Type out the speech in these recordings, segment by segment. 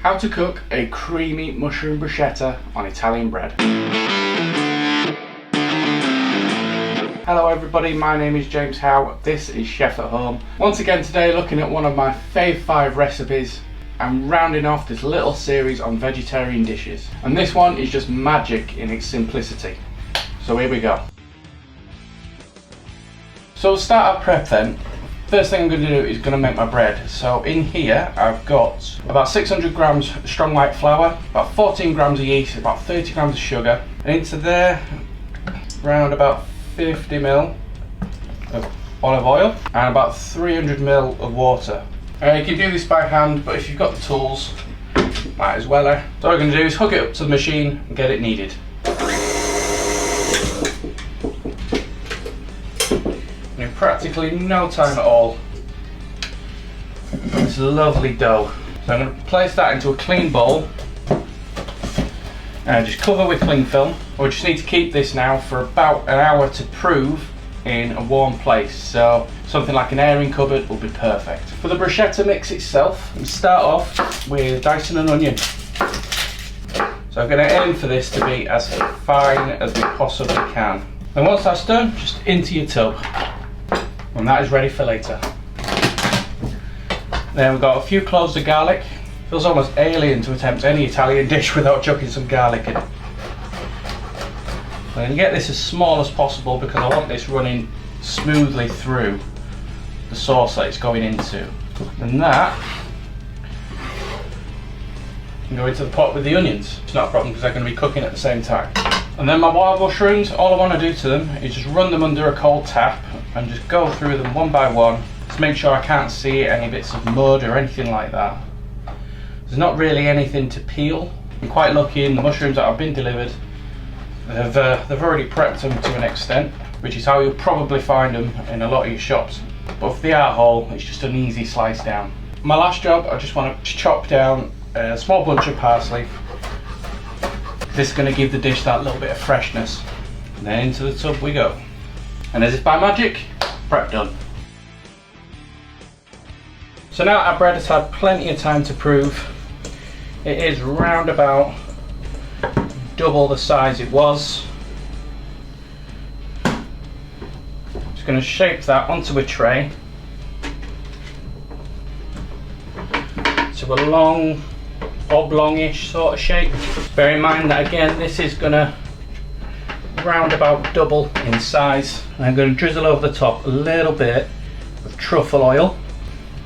How to cook a creamy mushroom bruschetta on Italian bread. Hello everybody, my name is James Howe, this is Chef at Home. Once again today looking at one of my fave 5 recipes and rounding off this little series on vegetarian dishes. And this one is just magic in its simplicity. So here we go. So we'll start our prep then. First thing I'm going to do is going to make my bread. So in here I've got about 600 grams strong white flour, about 14 grams of yeast, about 30 grams of sugar, and into there around about 50 ml of olive oil and about 300 ml of water. You can do this by hand, but if you've got the tools, might as well. So what I'm going to do is hook it up to the machine and get it kneaded. In practically no time at all, this lovely dough. So I'm going to place that into a clean bowl and just cover with cling film. We just need to keep this now for about an hour to prove in a warm place. So something like an airing cupboard will be perfect. For the bruschetta mix itself, we start off with dicing an onion. So I'm going to aim for this to be as fine as we possibly can. And once that's done, just into your tub. And that is ready for later. Then we've got a few cloves of garlic. Feels almost alien to attempt any Italian dish without chucking some garlic in it. I'm going to get this as small as possible because I want this running smoothly through the sauce that it's going into. And that can go into the pot with the onions. It's not a problem because they're going to be cooking at the same time. And then my wild mushrooms, all I want to do to them is just run them under a cold tap and just go through them one by one to make sure I can't see any bits of mud or anything like that. There's not really anything to peel. I'm quite lucky in the mushrooms that have been delivered. They've already prepped them to an extent, which is how you'll probably find them in a lot of your shops. But if they are whole, it's just an easy slice down. My last job, I just want to chop down a small bunch of parsley. This is going to give the dish that little bit of freshness. And then into the tub we go. And as if by magic, prep done. So now our bread has had plenty of time to prove. It is round about double the size it was. Just going to shape that onto a tray. To a long, oblongish sort of shape. Bear in mind that again this is going to round about double in size. And I'm going to drizzle over the top a little bit of truffle oil.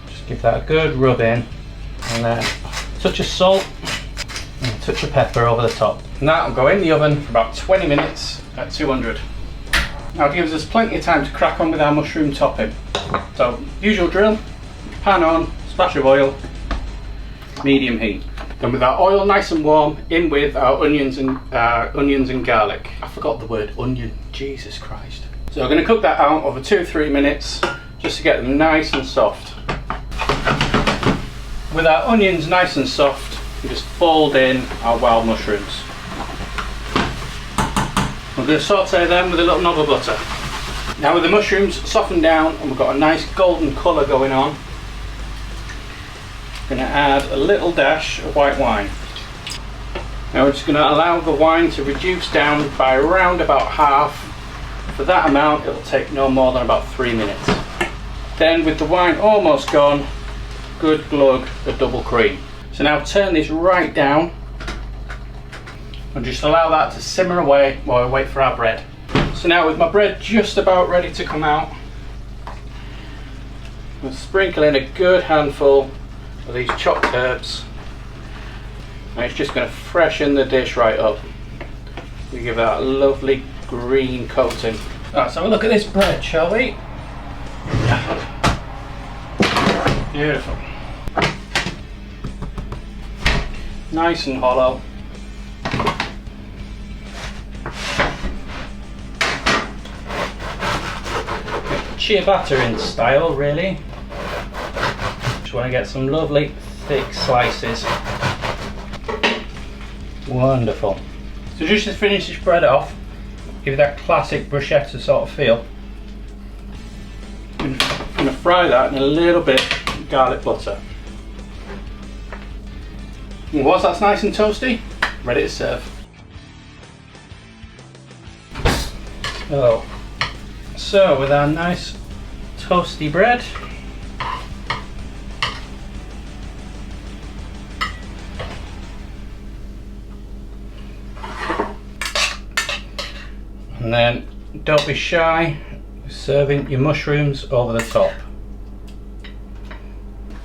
Just give that a good rub in, and then a touch of salt and a touch of pepper over the top. And that will go in the oven for about 20 minutes at 200. Now it gives us plenty of time to crack on with our mushroom topping. So usual drill, pan on, splash of oil, medium heat. Then with our oil nice and warm, in with our onions and garlic. I forgot the word onion, Jesus Christ. So we're going to cook that out over 2-3 minutes just to get them nice and soft. With our onions nice and soft, we just fold in our wild mushrooms. We're going to saute them with a little knob of butter. Now with the mushrooms softened down and we've got a nice golden colour going on, going to add a little dash of white wine. Now we're just going to allow the wine to reduce down by around about half. For that amount it will take no more than about 3 minutes. Then with the wine almost gone, good glug of double cream. So now turn this right down and just allow that to simmer away while we wait for our bread. So now with my bread just about ready to come out, we'll sprinkle in a good handful of these chopped herbs, and it's just going to freshen the dish right up. We give that a lovely green coating. Right, so have a look at this bread, shall we? Beautiful. Nice and hollow. Ciabatta in style, really. Just want to get some lovely thick slices. Wonderful. So just to finish this bread off, give it that classic bruschetta sort of feel. I'm going to fry that in a little bit of garlic butter. And once that's nice and toasty, ready to serve. So with our nice toasty bread, and then don't be shy serving your mushrooms over the top.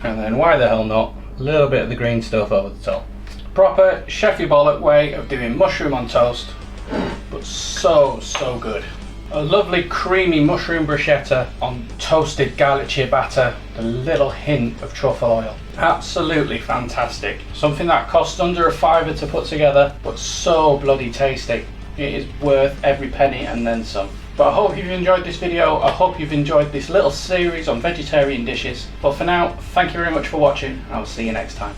And then why the hell not, a little bit of the green stuff over the top. Proper chefy bollock way of doing mushroom on toast, but so good. A lovely creamy mushroom bruschetta on toasted garlic chip batter, a little hint of truffle oil. Absolutely fantastic. Something that costs under £5 to put together, but so bloody tasty. It is worth every penny and then some. But I hope you've enjoyed this video. I hope you've enjoyed this little series on vegetarian dishes. But for now, thank you very much for watching. I will see you next time.